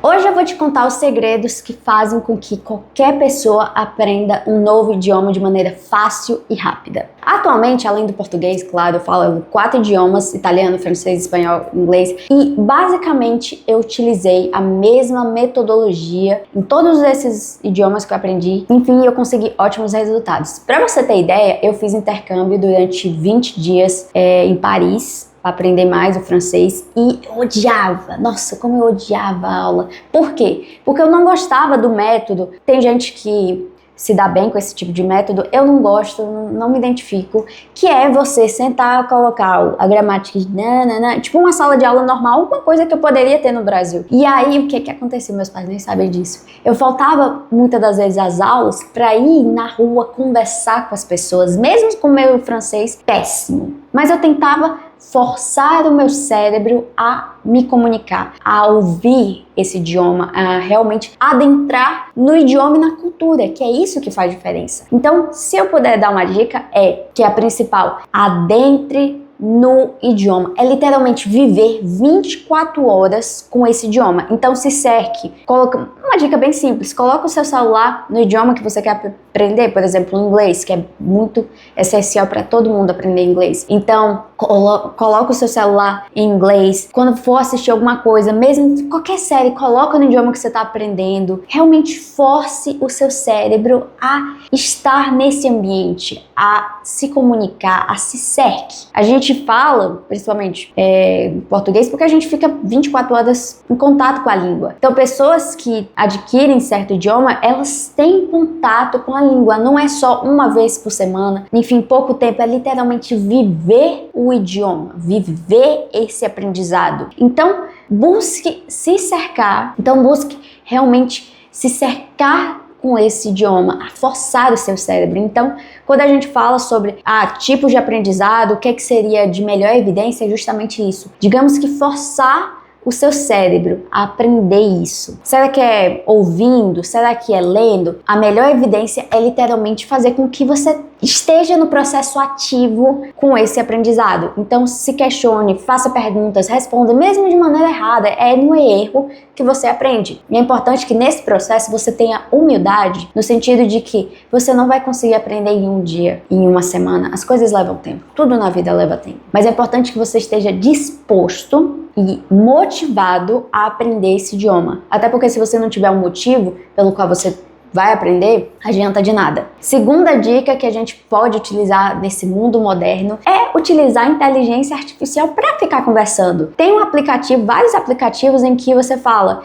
Hoje eu vou te contar os segredos que fazem com que qualquer pessoa aprenda um novo idioma de maneira fácil e rápida. Atualmente, além do português, claro, eu falo 4 idiomas: italiano, francês, espanhol, inglês, e basicamente eu utilizei a mesma metodologia em todos esses idiomas que eu aprendi. Enfim, eu consegui ótimos resultados. Para você ter ideia, eu fiz intercâmbio durante 20 dias em Paris, para aprender mais o francês, e eu odiava, nossa, como eu odiava a aula. Por quê? Porque eu não gostava do método. Tem gente que se dá bem com esse tipo de método, eu não gosto, não me identifico, que é você sentar, colocar a gramática, tipo uma sala de aula normal, uma coisa que eu poderia ter no Brasil. E aí, o que aconteceu? Meus pais nem sabem disso. Eu faltava muitas das vezes às aulas para ir na rua conversar com as pessoas, mesmo com o meu francês péssimo. Mas eu tentava forçar o meu cérebro a me comunicar, a ouvir esse idioma, a realmente adentrar no idioma e na cultura, que é isso que faz diferença. Então, se eu puder dar uma dica, que é a principal: adentre no idioma. É literalmente viver 24 horas com esse idioma. Então se cerque, coloca uma dica bem simples: coloca o seu celular no idioma que você quer aprender, por exemplo, o inglês, que é muito essencial para todo mundo aprender inglês. Então coloca o seu celular em inglês. Quando for assistir alguma coisa, mesmo qualquer série, coloca no idioma que você está aprendendo. Realmente force o seu cérebro a estar nesse ambiente, a se comunicar, a se cerque. A gente fala, principalmente em português, porque a gente fica 24 horas em contato com a língua. Então, pessoas que adquirem certo idioma, elas têm contato com a língua. Não é só uma vez por semana, enfim, pouco tempo. É literalmente viver o idioma, viver esse aprendizado. Então, busque se cercar. Então, busque realmente se cercar com esse idioma, a forçar o seu cérebro. Então, quando a gente fala sobre tipos de aprendizado, o que seria de melhor evidência, é justamente isso. Digamos que forçar o seu cérebro a aprender isso. Será que é ouvindo? Será que é lendo? A melhor evidência é literalmente fazer com que você esteja no processo ativo com esse aprendizado. Então se questione, faça perguntas, responda, mesmo de maneira errada. É no erro que você aprende. E é importante que nesse processo você tenha humildade, no sentido de que você não vai conseguir aprender em um dia, em uma semana. As coisas levam tempo. Tudo na vida leva tempo. Mas é importante que você esteja disposto e motivado a aprender esse idioma. Até porque se você não tiver um motivo pelo qual você vai aprender, adianta de nada. Segunda dica que a gente pode utilizar nesse mundo moderno é utilizar a inteligência artificial para ficar conversando. Tem um aplicativo, vários aplicativos em que você fala: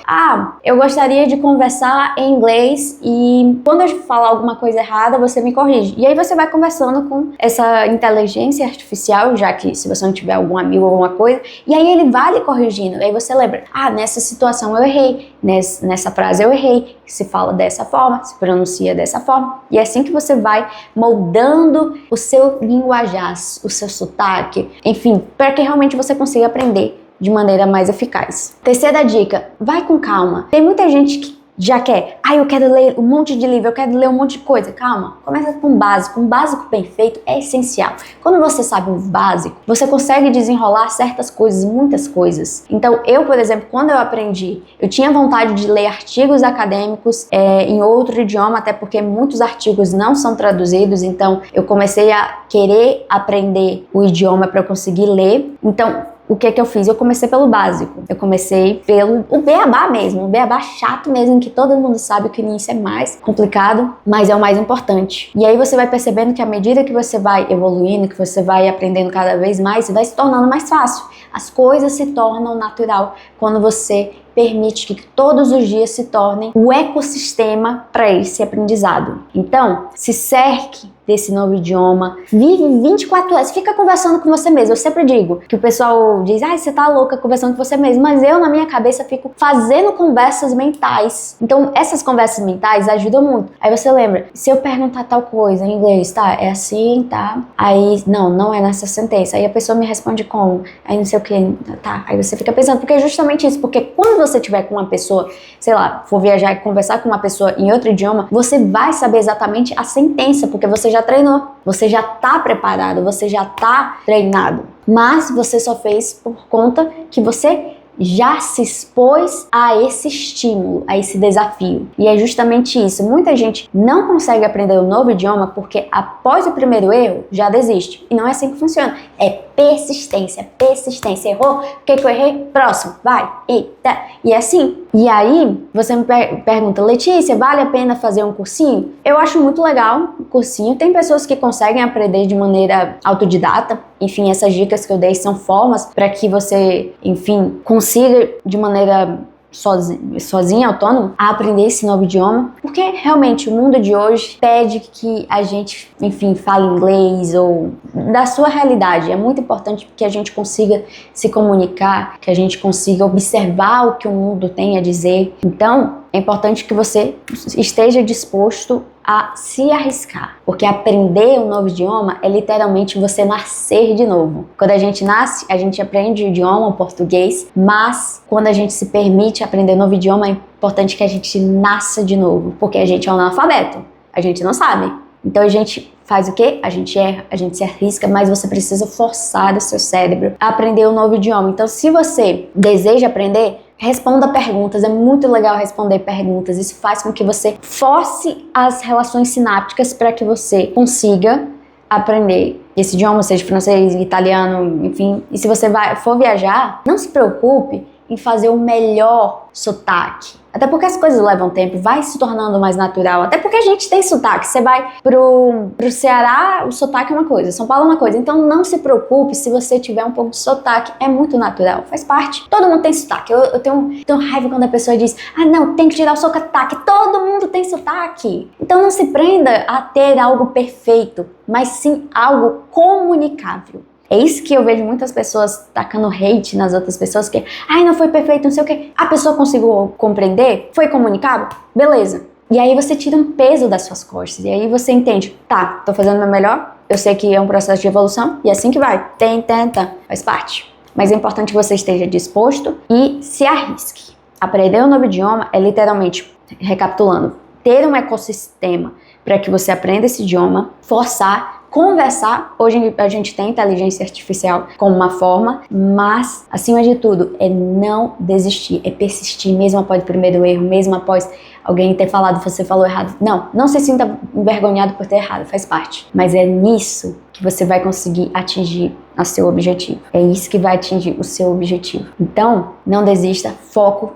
eu gostaria de conversar em inglês e quando eu falar alguma coisa errada, você me corrige. E aí você vai conversando com essa inteligência artificial, já que se você não tiver algum amigo ou alguma coisa, e aí ele vai lhe corrigindo. E aí você lembra: nessa situação eu errei, nessa frase eu errei, se fala dessa forma, se pronuncia dessa forma. E é assim que você vai moldando o seu linguajar, o seu sotaque, enfim, para que realmente você consiga aprender de maneira mais eficaz. Terceira dica: vai com calma. Tem muita gente que já quer, eu quero ler um monte de livro, eu quero ler um monte de coisa. Calma, começa com o básico. Um básico bem feito é essencial. Quando você sabe o básico, você consegue desenrolar certas coisas, muitas coisas. Então eu, por exemplo, quando eu aprendi, eu tinha vontade de ler artigos acadêmicos em outro idioma, até porque muitos artigos não são traduzidos, então eu comecei a querer aprender o idioma para eu conseguir ler. Então, o que eu fiz? Eu comecei pelo básico. Eu comecei pelo beabá mesmo, o beabá chato mesmo, que todo mundo sabe que o início é mais complicado, mas é o mais importante. E aí você vai percebendo que à medida que você vai evoluindo, que você vai aprendendo cada vez mais, vai se tornando mais fácil. As coisas se tornam natural quando você permite que todos os dias se tornem o ecossistema para esse aprendizado. Então, se cerque desse novo idioma, vive 24 horas, fica conversando com você mesmo. Eu sempre digo que o pessoal diz: você tá louca conversando com você mesmo, mas eu na minha cabeça fico fazendo conversas mentais. Então essas conversas mentais ajudam muito. Aí você lembra: se eu perguntar tal coisa em inglês, tá, é assim, tá, aí não é nessa sentença, aí a pessoa me responde como, aí não sei o que, tá, aí você fica pensando, porque é justamente isso, porque quando você estiver com uma pessoa, sei lá, for viajar e conversar com uma pessoa em outro idioma, você vai saber exatamente a sentença, porque você já treinou, você já tá preparado, você já tá treinado, mas você só fez por conta que você já se expôs a esse estímulo, a esse desafio. E é justamente isso. Muita gente não consegue aprender um novo idioma porque após o primeiro erro já desiste. E não é assim que funciona. É persistência, persistência. Errou? O que eu errei? Próximo. Vai. Eita. E é assim. E aí, você me pergunta, Letícia, vale a pena fazer um cursinho? Eu acho muito legal o cursinho. Tem pessoas que conseguem aprender de maneira autodidata. Enfim, essas dicas que eu dei são formas para que você, enfim, consiga de maneira sozinha, autônomo, a aprender esse novo idioma, porque realmente o mundo de hoje pede que a gente, enfim, fale inglês ou da sua realidade. É muito importante que a gente consiga se comunicar, que a gente consiga observar o que o mundo tem a dizer. Então, é importante que você esteja disposto a se arriscar, porque aprender um novo idioma é literalmente você nascer de novo. Quando a gente nasce, a gente aprende o idioma, o português, mas quando a gente se permite aprender um novo idioma, é importante que a gente nasça de novo, porque a gente é um analfabeto, a gente não sabe. Então a gente faz o quê? A gente erra, a gente se arrisca, mas você precisa forçar o seu cérebro a aprender um novo idioma. Então, se você deseja aprender, responda perguntas, é muito legal responder perguntas. Isso faz com que você force as relações sinápticas para que você consiga aprender esse idioma, seja francês, italiano, enfim. E se você for viajar, não se preocupe em fazer o melhor sotaque. Até porque as coisas levam tempo, vai se tornando mais natural. Até porque a gente tem sotaque. Você vai pro Ceará, o sotaque é uma coisa, São Paulo é uma coisa. Então não se preocupe se você tiver um pouco de sotaque. É muito natural, faz parte. Todo mundo tem sotaque. Eu tenho raiva quando a pessoa diz, ah não, tem que tirar o sotaque. Todo mundo tem sotaque. Então não se prenda a ter algo perfeito, mas sim algo comunicável. É isso que eu vejo muitas pessoas tacando hate nas outras pessoas, que, ai, não foi perfeito, não sei o que. A pessoa conseguiu compreender? Foi comunicável? Beleza. E aí você tira um peso das suas costas. E aí você entende, tá, tô fazendo o meu melhor, eu sei que é um processo de evolução, e é assim que vai. Tenta, faz parte. Mas é importante que você esteja disposto e se arrisque. Aprender um novo idioma é literalmente, recapitulando, ter um ecossistema para que você aprenda esse idioma, forçar, conversar. Hoje a gente tem inteligência artificial como uma forma, mas, acima de tudo, é não desistir, é persistir, mesmo após o primeiro erro, mesmo após alguém ter falado, você falou errado. Não se sinta envergonhado por ter errado, faz parte. Mas é nisso que você vai conseguir atingir o seu objetivo. É isso que vai atingir o seu objetivo. Então, não desista, foco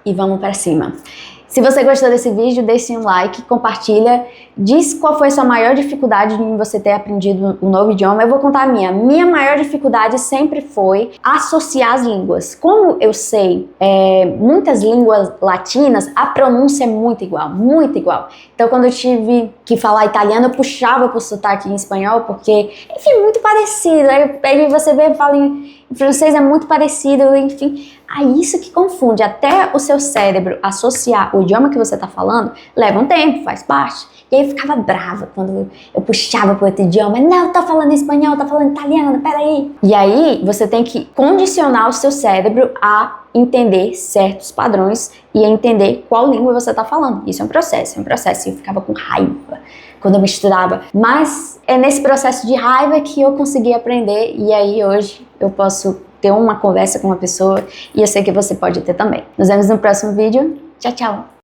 e vamos para cima. Se você gostou desse vídeo, deixe um like, compartilha, diz qual foi a sua maior dificuldade em você ter aprendido um novo idioma. Eu vou contar a minha. Minha maior dificuldade sempre foi associar as línguas. Como eu sei muitas línguas latinas, a pronúncia é muito igual, muito igual. Então, quando eu tive que falar italiano, eu puxava pro sotaque em espanhol, porque, enfim, muito parecido. Aí você vê, fala em francês, é muito parecido, enfim. Aí isso que confunde. Até o seu cérebro associar o idioma que você está falando, leva um tempo, faz parte. E aí eu ficava brava quando eu puxava para outro idioma. Não, tá falando espanhol, tá falando italiano, peraí. E aí você tem que condicionar o seu cérebro a entender certos padrões e a entender qual língua você está falando. Isso é um processo, E eu ficava com raiva quando eu misturava. Mas é nesse processo de raiva que eu consegui aprender. E aí hoje eu posso ter uma conversa com uma pessoa e eu sei que você pode ter também. Nos vemos no próximo vídeo. Tchau, tchau!